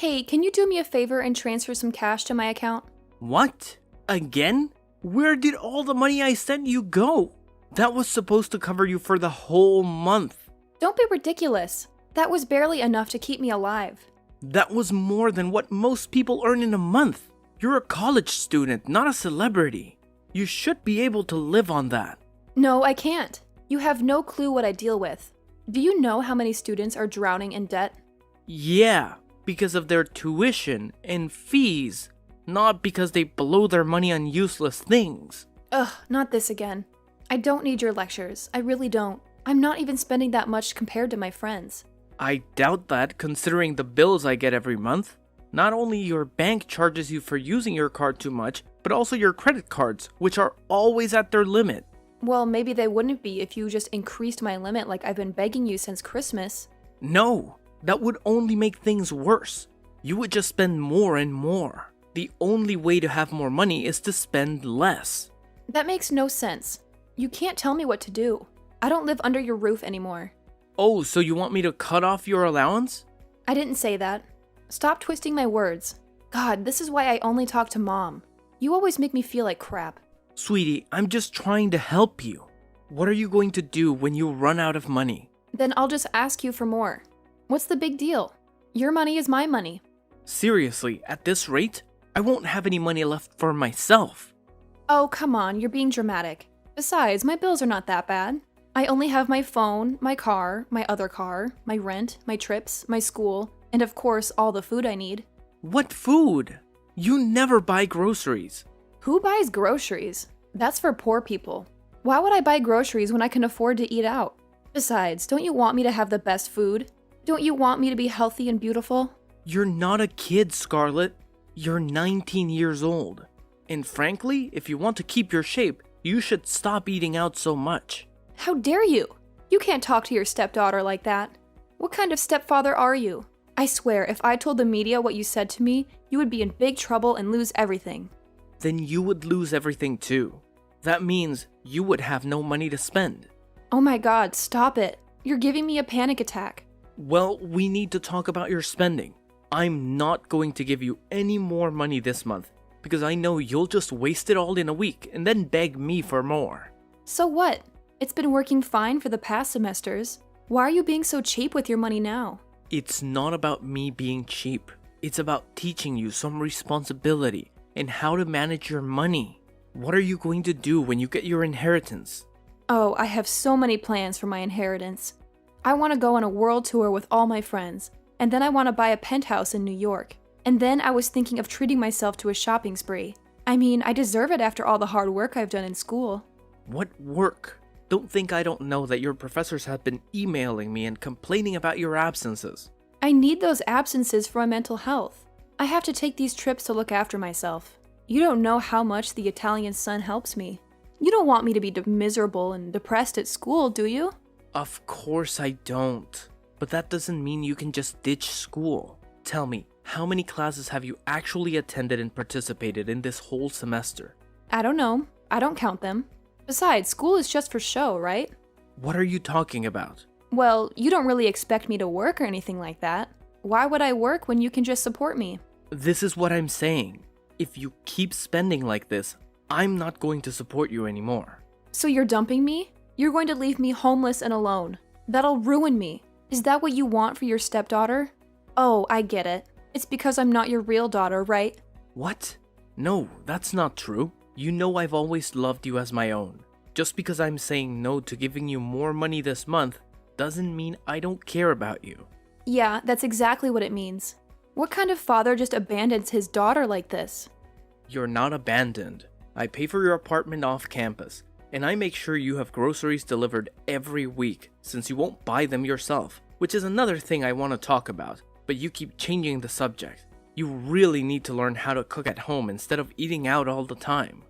Hey, can you do me a favor and transfer some cash to my account? What? Again? Where did all the money I sent you go? That was supposed to cover you for the whole month. Don't be ridiculous. That was barely enough to keep me alive. That was more than what most people earn in a month. You're a college student, not a celebrity. You should be able to live on that. No, I can't. You have no clue what I deal with. Do you know how many students are drowning in debt? Yeah, because of their tuition and fees, not because they blow their money on useless things. Ugh, not this again. I don't need your lectures. I really don't. I'm not even spending that much compared to my friends. I doubt that, considering the bills I get every month. Not only your bank charges you for using your card too much, but also your credit cards, which are always at their limit. Well, maybe they wouldn't be if you just increased my limit like I've been begging you since Christmas. No, that would only make things worse. You would just spend more and more. The only way to have more money is to spend less. That makes no sense. You can't tell me what to do. I don't live under your roof anymore. Oh, so you want me to cut off your allowance? I didn't say that. Stop twisting my words. God, this is why I only talk to Mom. You always make me feel like crap. Sweetie, I'm just trying to help you. What are you going to do when you run out of money? Then I'll just ask you for more. What's the big deal? Your money is my money. Seriously, at this rate, I won't have any money left for myself. Oh, come on, you're being dramatic. Besides, my bills are not that bad. I only have my phone, my car, my other car, my rent, my trips, my school, and of course, all the food I need. What food? You never buy groceries. Who buys groceries? That's for poor people. Why would I buy groceries when I can afford to eat out? Besides, don't you want me to have the best food? Don't you want me to be healthy and beautiful? You're not a kid, Scarlett. You're 19 years old. And frankly, if you want to keep your shape, you should stop eating out so much. How dare you? You can't talk to your stepdaughter like that. What kind of stepfather are you? I swear, if I told the media what you said to me, you would be in big trouble and lose everything. Then you would lose everything too. That means you would have no money to spend. Oh my God, stop it. You're giving me a panic attack. Well, we need to talk about your spending. I'm not going to give you any more money this month because I know you'll just waste it all in a week and then beg me for more. So what? It's been working fine for the past semesters. Why are you being so cheap with your money now? It's not about me being cheap. It's about teaching you some responsibility and how to manage your money. What are you going to do when you get your inheritance? Oh, I have so many plans for my inheritance. I want to go on a world tour with all my friends, and then I want to buy a penthouse in New York. And then I was thinking of treating myself to a shopping spree. I mean, I deserve it after all the hard work I've done in school. What work? Don't think I don't know that your professors have been emailing me and complaining about your absences. I need those absences for my mental health. I have to take these trips to look after myself. You don't know how much the Italian sun helps me. You don't want me to be miserable and depressed at school, do you? Of course I don't. But that doesn't mean you can just ditch school. Tell me, how many classes have you actually attended and participated in this whole semester? I don't know. I don't count them. Besides, school is just for show, right? What are you talking about? Well, you don't really expect me to work or anything like that. Why would I work when you can just support me? This is what I'm saying. If you keep spending like this, I'm not going to support you anymore. So you're dumping me? You're going to leave me homeless and alone. That'll ruin me. Is that what you want for your stepdaughter? Oh, I get it. It's because I'm not your real daughter, right? What? No, that's not true. You know I've always loved you as my own. Just because I'm saying no to giving you more money this month doesn't mean I don't care about you. Yeah, that's exactly what it means. What kind of father just abandons his daughter like this? You're not abandoned. I pay for your apartment off campus, and I make sure you have groceries delivered every week since you won't buy them yourself, which is another thing I want to talk about, but you keep changing the subject. You really need to learn how to cook at home instead of eating out all the time.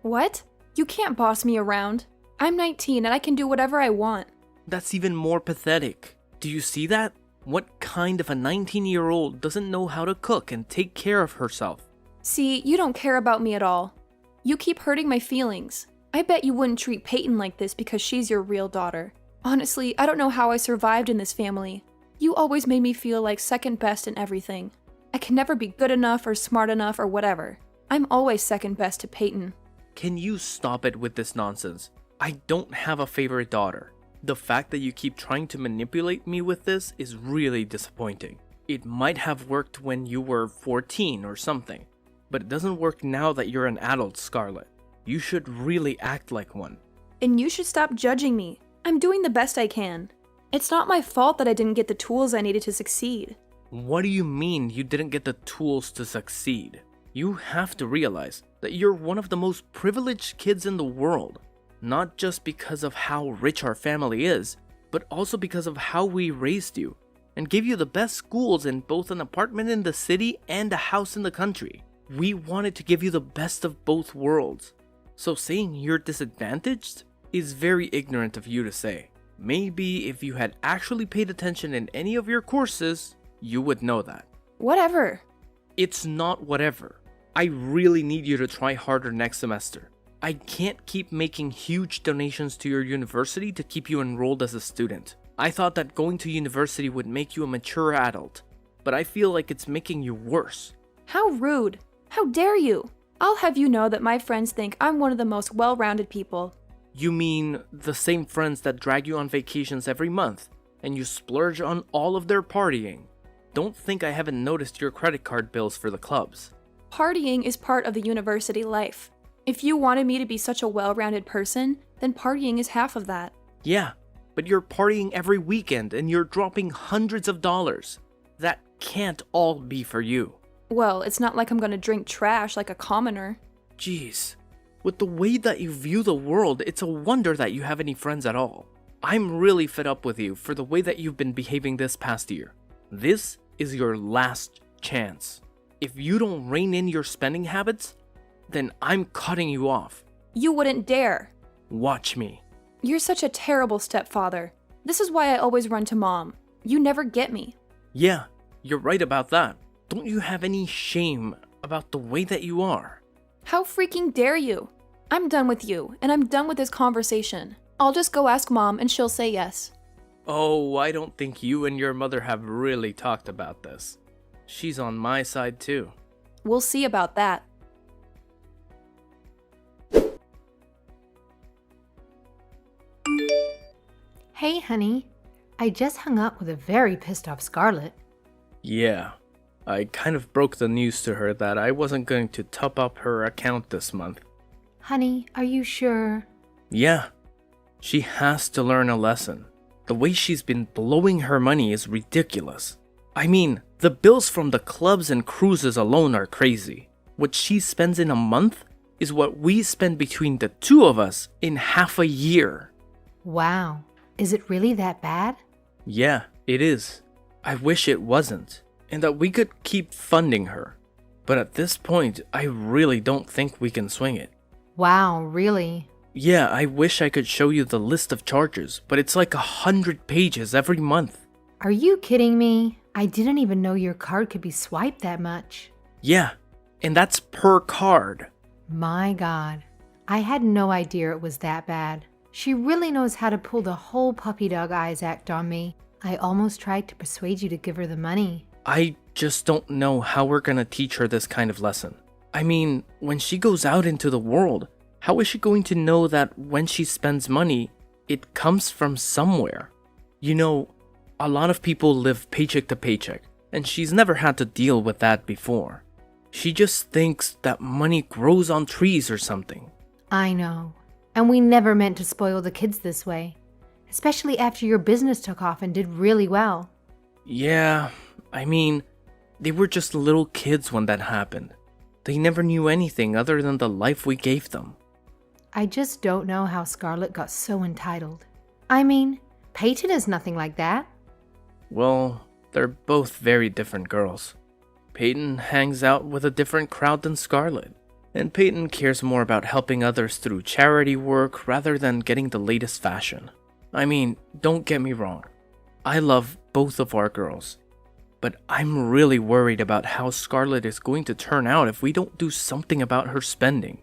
What? You can't boss me around. I'm 19 and I can do whatever I want. That's even more pathetic. Do you see that? What kind of a 19-year-old doesn't know how to cook and take care of herself? See, you don't care about me at all. You keep hurting my feelings. I bet you wouldn't treat Peyton like this because she's your real daughter. Honestly, I don't know how I survived in this family. You always made me feel like second best in everything. I can never be good enough or smart enough or whatever. I'm always second best to Peyton. Can you stop it with this nonsense? I don't have a favorite daughter. The fact that you keep trying to manipulate me with this is really disappointing. It might have worked when you were 14 or something, but it doesn't work now that you're an adult, Scarlett. You should really act like one. And you should stop judging me. I'm doing the best I can. It's not my fault that I didn't get the tools I needed to succeed. What do you mean you didn't get the tools to succeed? You have to realize that you're one of the most privileged kids in the world. Not just because of how rich our family is, but also because of how we raised you and gave you the best schools in both an apartment in the city and a house in the country. We wanted to give you the best of both worlds. So saying you're disadvantaged is very ignorant of you to say. Maybe if you had actually paid attention in any of your courses, you would know that. Whatever. It's not whatever. I really need you to try harder next semester. I can't keep making huge donations to your university to keep you enrolled as a student. I thought that going to university would make you a mature adult, but I feel like it's making you worse. How rude. How dare you? I'll have you know that my friends think I'm one of the most well-rounded people. You mean the same friends that drag you on vacations every month, and you splurge on all of their partying? Don't think I haven't noticed your credit card bills for the clubs. Partying is part of the university life. If you wanted me to be such a well-rounded person, then partying is half of that. Yeah, but you're partying every weekend and you're dropping hundreds of dollars. That can't all be for you. Well, it's not like I'm gonna drink trash like a commoner. Jeez. With the way that you view the world, it's a wonder that you have any friends at all. I'm really fed up with you for the way that you've been behaving this past year. This is your last chance. If you don't rein in your spending habits, then I'm cutting you off. You wouldn't dare. Watch me. You're such a terrible stepfather. This is why I always run to Mom. You never get me. Yeah, you're right about that. Don't you have any shame about the way that you are? How freaking dare you? I'm done with you, and I'm done with this conversation. I'll just go ask Mom and she'll say yes. Oh, I don't think you and your mother have really talked about this. She's on my side too. We'll see about that. Hey, honey. I just hung up with a very pissed off Scarlett. Yeah, I kind of broke the news to her that I wasn't going to top up her account this month. Honey, are you sure? Yeah, she has to learn a lesson. The way she's been blowing her money is ridiculous. I mean, the bills from the clubs and cruises alone are crazy. What she spends in a month is what we spend between the two of us in half a year. Wow. Is it really that bad? Yeah, it is. I wish it wasn't, and that we could keep funding her. But at this point, I really don't think we can swing it. Wow, really? Yeah, I wish I could show you the list of charges, but it's like 100 pages every month. Are you kidding me? I didn't even know your card could be swiped that much. Yeah, and that's per card. My God. I had no idea it was that bad. She really knows how to pull the whole puppy dog eyes act on me. I almost tried to persuade you to give her the money. I just don't know how we're gonna teach her this kind of lesson. I mean, when she goes out into the world, how is she going to know that when she spends money, it comes from somewhere? You know, a lot of people live paycheck to paycheck, and she's never had to deal with that before. She just thinks that money grows on trees or something. I know. And we never meant to spoil the kids this way. Especially after your business took off and did really well. Yeah, I mean, they were just little kids when that happened. They never knew anything other than the life we gave them. I just don't know how Scarlett got so entitled. I mean, Peyton is nothing like that. Well, they're both very different girls. Peyton hangs out with a different crowd than Scarlett. And Peyton cares more about helping others through charity work rather than getting the latest fashion. I mean, don't get me wrong. I love both of our girls. But I'm really worried about how Scarlett is going to turn out if we don't do something about her spending.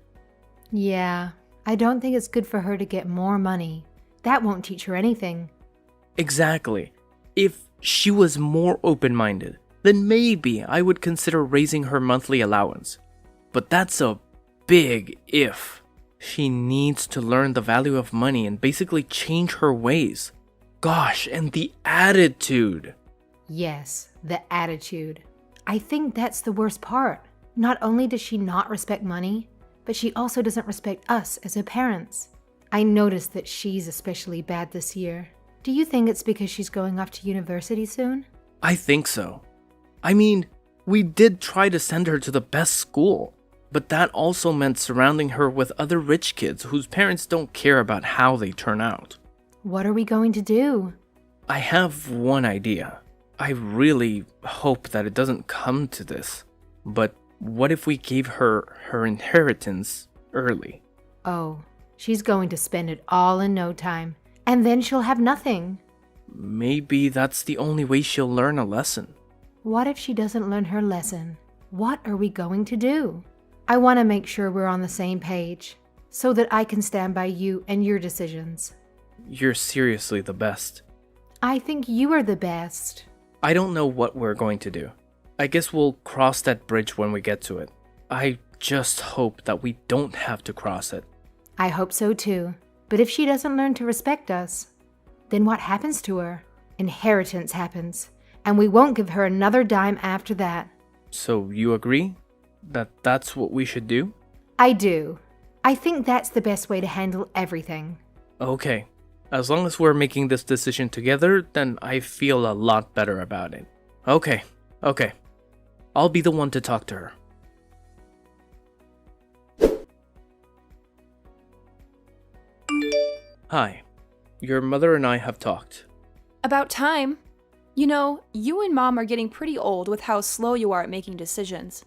Yeah, I don't think it's good for her to get more money. That won't teach her anything. Exactly. If she was more open-minded then maybe I would consider raising her monthly allowance. But that's a big if. She needs to learn the value of money and basically change her ways. Gosh, and the attitude. Yes, the attitude. I think that's the worst part. Not only does she not respect money, but she also doesn't respect us as her parents. I noticed that she's especially bad this year. Do you think it's because she's going off to university soon? I think so. I mean, we did try to send her to the best school, but that also meant surrounding her with other rich kids whose parents don't care about how they turn out. What are we going to do? I have one idea. I really hope that it doesn't come to this, but what if we gave her her inheritance early? Oh, she's going to spend it all in no time, and then she'll have nothing. Maybe that's the only way she'll learn a lesson. What if she doesn't learn her lesson? What are we going to do? I want to make sure we're on the same page, so that I can stand by you and your decisions. You're seriously the best. I think you are the best. I don't know what we're going to do. I guess we'll cross that bridge when we get to it. I just hope that we don't have to cross it. I hope so too. But if she doesn't learn to respect us, then what happens to her? Inheritance happens, and we won't give her another dime after that. So you agree that that's what we should do? I do. I think that's the best way to handle everything. Okay. As long as we're making this decision together, then I feel a lot better about it. Okay. I'll be the one to talk to her. Hi. Your mother and I have talked. About time. You know, you and Mom are getting pretty old with how slow you are at making decisions.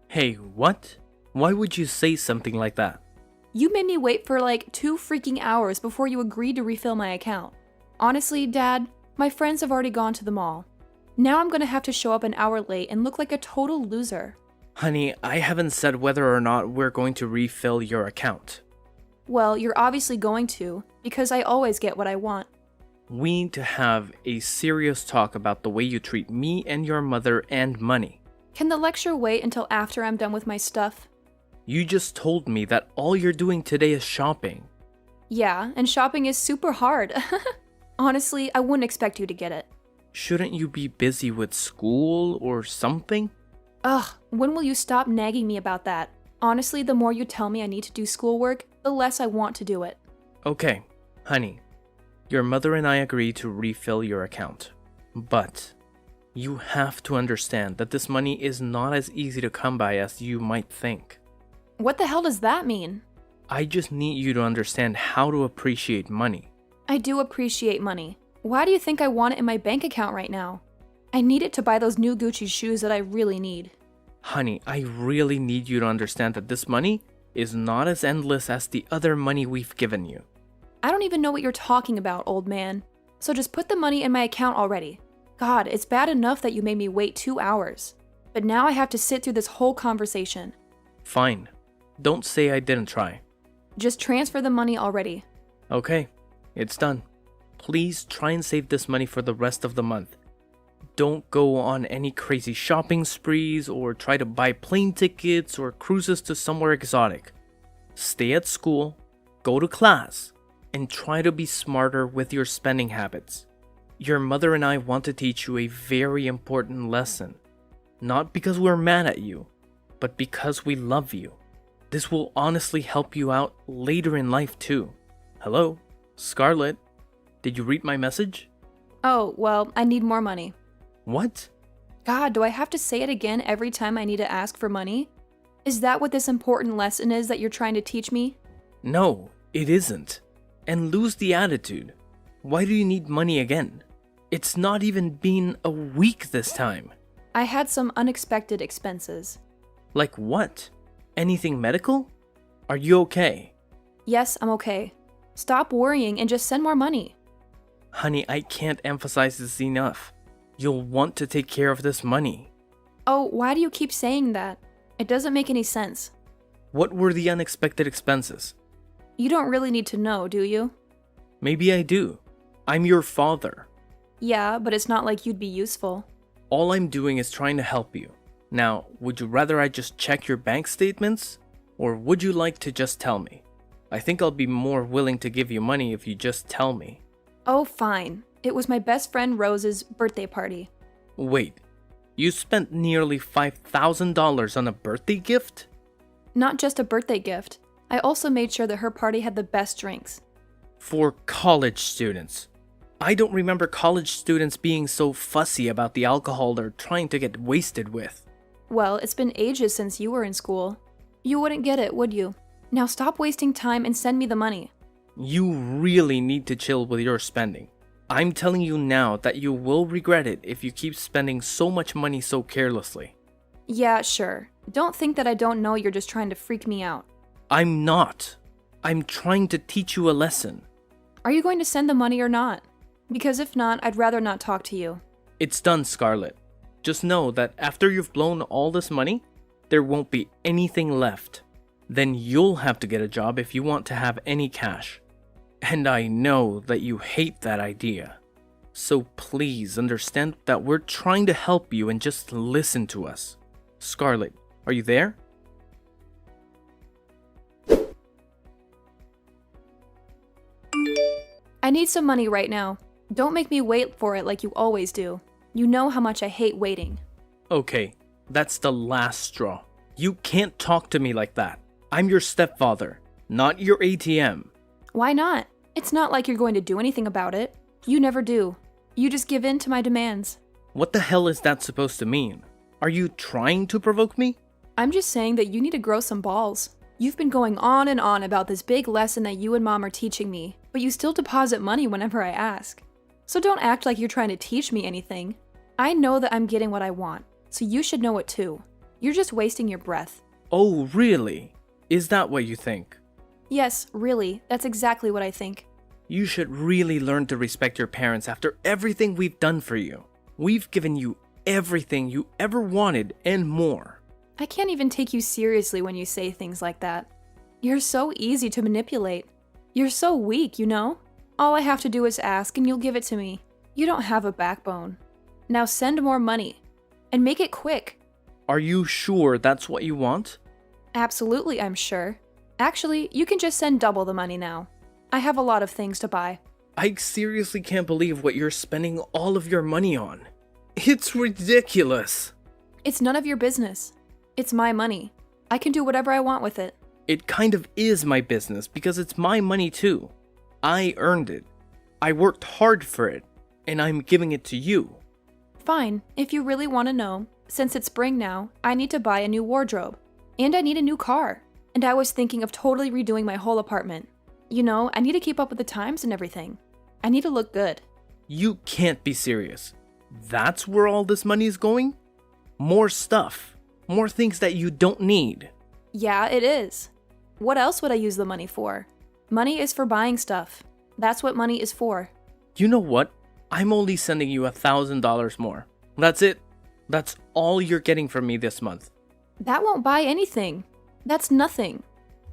Hey, what? Why would you say something like that? You made me wait for like 2 freaking hours before you agreed to refill my account. Honestly, Dad, my friends have already gone to the mall. Now I'm gonna have to show up an hour late and look like a total loser. Honey, I haven't said whether or not we're going to refill your account. Well, you're obviously going to, because I always get what I want. We need to have a serious talk about the way you treat me and your mother and money. Can the lecture wait until after I'm done with my stuff? You just told me that all you're doing today is shopping. Yeah, and shopping is super hard. Honestly, I wouldn't expect you to get it. Shouldn't you be busy with school or something? Ugh, when will you stop nagging me about that? Honestly, the more you tell me I need to do schoolwork, the less I want to do it. Okay, honey. Your mother and I agree to refill your account. But you have to understand that this money is not as easy to come by as you might think. What the hell does that mean? I just need you to understand how to appreciate money. I do appreciate money. Why do you think I want it in my bank account right now? I need it to buy those new Gucci shoes that I really need. Honey, I really need you to understand that this money is not as endless as the other money we've given you. I don't even know what you're talking about, old man. So just put the money in my account already. God, it's bad enough that you made me wait 2 hours. But now I have to sit through this whole conversation. Fine. Don't say I didn't try. Just transfer the money already. Okay, it's done. Please try and save this money for the rest of the month. Don't go on any crazy shopping sprees or try to buy plane tickets or cruises to somewhere exotic. Stay at school, go to class, and try to be smarter with your spending habits. Your mother and I want to teach you a very important lesson. Not because we're mad at you, but because we love you. This will honestly help you out later in life too. Hello, Scarlett. Did you read my message? Oh, well, I need more money. What? God, do I have to say it again every time I need to ask for money? Is that what this important lesson is that you're trying to teach me? No, it isn't. And lose the attitude. Why do you need money again? It's not even been a week this time. I had some unexpected expenses. Like what? Anything medical? Are you okay? Yes, I'm okay. Stop worrying and just send more money. Honey, I can't emphasize this enough. You'll want to take care of this money. Oh, why do you keep saying that? It doesn't make any sense. What were the unexpected expenses? You don't really need to know, do you? Maybe I do. I'm your father. Yeah, but it's not like you'd be useful. All I'm doing is trying to help you. Now, would you rather I just check your bank statements? Or would you like to just tell me? I think I'll be more willing to give you money if you just tell me. Oh, fine. It was my best friend Rose's birthday party. Wait, you spent nearly $5,000 on a birthday gift? Not just a birthday gift. I also made sure that her party had the best drinks. For college students. I don't remember college students being so fussy about the alcohol they're trying to get wasted with. Well, it's been ages since you were in school. You wouldn't get it, would you? Now stop wasting time and send me the money. You really need to chill with your spending. I'm telling you now that you will regret it if you keep spending so much money so carelessly. Yeah, sure. Don't think that I don't know you're just trying to freak me out. I'm not. I'm trying to teach you a lesson. Are you going to send the money or not? Because if not, I'd rather not talk to you. It's done, Scarlett. Just know that after you've blown all this money, there won't be anything left. Then you'll have to get a job if you want to have any cash. And I know that you hate that idea. So please understand that we're trying to help you and just listen to us. Scarlett, are you there? I need some money right now. Don't make me wait for it like you always do. You know how much I hate waiting. Okay, that's the last straw. You can't talk to me like that. I'm your stepfather, not your ATM. Why not? It's not like you're going to do anything about it. You never do. You just give in to my demands. What the hell is that supposed to mean? Are you trying to provoke me? I'm just saying that you need to grow some balls. You've been going on and on about this big lesson that you and Mom are teaching me, but you still deposit money whenever I ask. So don't act like you're trying to teach me anything. I know that I'm getting what I want, so you should know it too. You're just wasting your breath. Oh, really? Is that what you think? Yes, really, that's exactly what I think. You should really learn to respect your parents after everything we've done for you. We've given you everything you ever wanted and more. I can't even take you seriously when you say things like that. You're so easy to manipulate. You're so weak, you know? All I have to do is ask and you'll give it to me. You don't have a backbone. Now send more money. And make it quick. Are you sure that's what you want? Absolutely, I'm sure. Actually, you can just send double the money now. I have a lot of things to buy. I seriously can't believe what you're spending all of your money on. It's ridiculous. It's none of your business. It's my money. I can do whatever I want with it. It kind of is my business because it's my money too. I earned it. I worked hard for it, and I'm giving it to you. Fine, if you really want to know. Since it's spring now, I need to buy a new wardrobe. And I need a new car. And I was thinking of totally redoing my whole apartment. You know, I need to keep up with the times and everything. I need to look good. You can't be serious. That's where all this money is going? More stuff. More things that you don't need. Yeah, it is. What else would I use the money for? Money is for buying stuff. That's what money is for. You know what? I'm only sending you $1,000 more. That's it. That's all you're getting from me this month. That won't buy anything. That's nothing.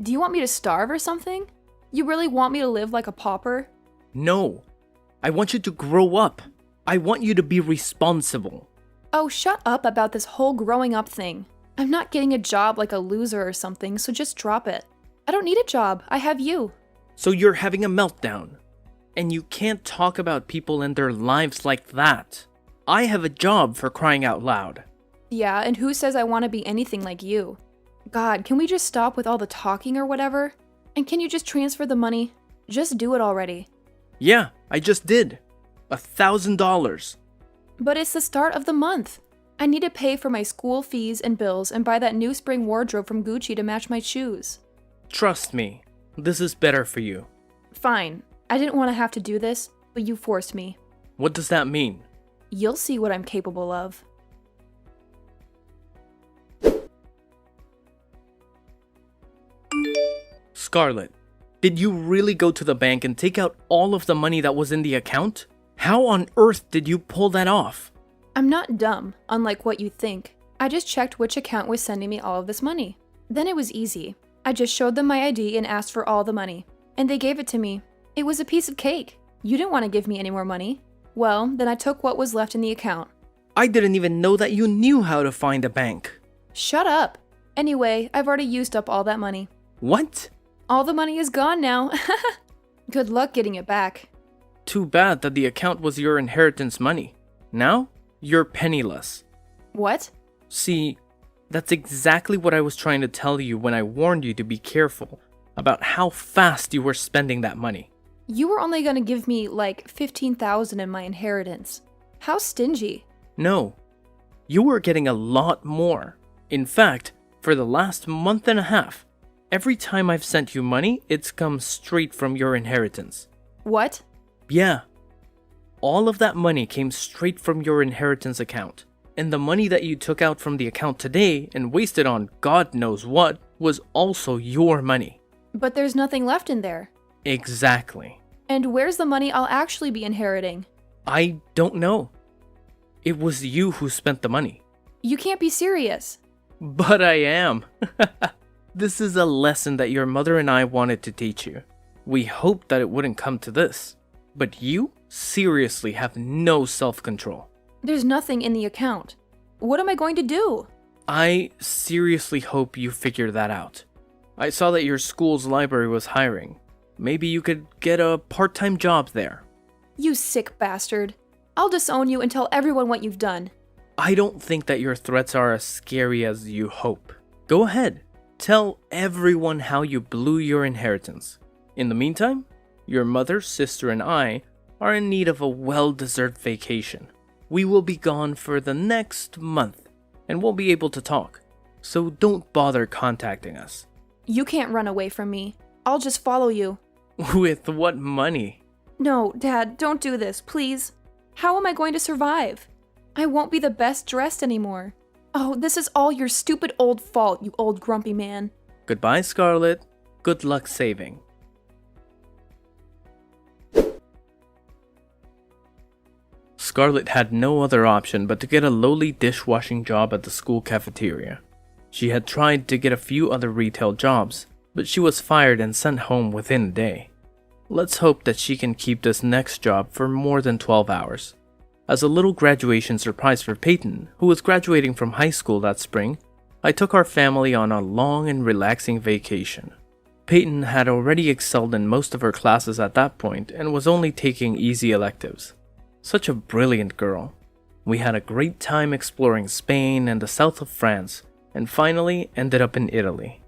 Do you want me to starve or something? You really want me to live like a pauper? No. I want you to grow up. I want you to be responsible. Oh, shut up about this whole growing up thing. I'm not getting a job like a loser or something, so just drop it. I don't need a job. I have you. So you're having a meltdown. And you can't talk about people and their lives like that. I have a job, for crying out loud. Yeah, and who says I want to be anything like you? God, can we just stop with all the talking or whatever? And can you just transfer the money? Just do it already. Yeah, I just did. $1,000. But it's the start of the month. I need to pay for my school fees and bills and buy that new spring wardrobe from Gucci to match my shoes. Trust me, this is better for you. Fine. I didn't want to have to do this, but you forced me. What does that mean? You'll see what I'm capable of. Scarlett, did you really go to the bank and take out all of the money that was in the account? How on earth did you pull that off? I'm not dumb, unlike what you think. I just checked which account was sending me all of this money. Then it was easy. I just showed them my ID and asked for all the money. And they gave it to me. It was a piece of cake. You didn't want to give me any more money. Well, then I took what was left in the account. I didn't even know that you knew how to find a bank. Shut up. Anyway, I've already used up all that money. What? All the money is gone now. Good luck getting it back. Too bad that the account was your inheritance money. Now, you're penniless. What? See, that's exactly what I was trying to tell you when I warned you to be careful about how fast you were spending that money. You were only gonna give me like $15,000 in my inheritance. How stingy. No, you were getting a lot more. In fact, for the last month and a half, every time I've sent you money, it's come straight from your inheritance. What? Yeah. All of that money came straight from your inheritance account. And the money that you took out from the account today and wasted on God knows what was also your money. But there's nothing left in there. Exactly. And where's the money I'll actually be inheriting? I don't know. It was you who spent the money. You can't be serious. But I am. This is a lesson that your mother and I wanted to teach you. We hoped that it wouldn't come to this. But you seriously have no self-control. There's nothing in the account. What am I going to do? I seriously hope you figure that out. I saw that your school's library was hiring. Maybe you could get a part-time job there. You sick bastard. I'll disown you and tell everyone what you've done. I don't think that your threats are as scary as you hope. Go ahead. Tell everyone how you blew your inheritance. In the meantime, your mother, sister, and I are in need of a well-deserved vacation. We will be gone for the next month and won't be able to talk. So don't bother contacting us. You can't run away from me. I'll just follow you. With what money? No, Dad, don't do this, please. How am I going to survive? I won't be the best dressed anymore. Oh, this is all your stupid old fault, you old grumpy man. Goodbye, Scarlett. Good luck saving. Scarlett had no other option but to get a lowly dishwashing job at the school cafeteria. She had tried to get a few other retail jobs, but she was fired and sent home within a day. Let's hope that she can keep this next job for more than 12 hours. As a little graduation surprise for Peyton, who was graduating from high school that spring, I took our family on a long and relaxing vacation. Peyton had already excelled in most of her classes at that point and was only taking easy electives. Such a brilliant girl. We had a great time exploring Spain and the south of France, and finally ended up in Italy.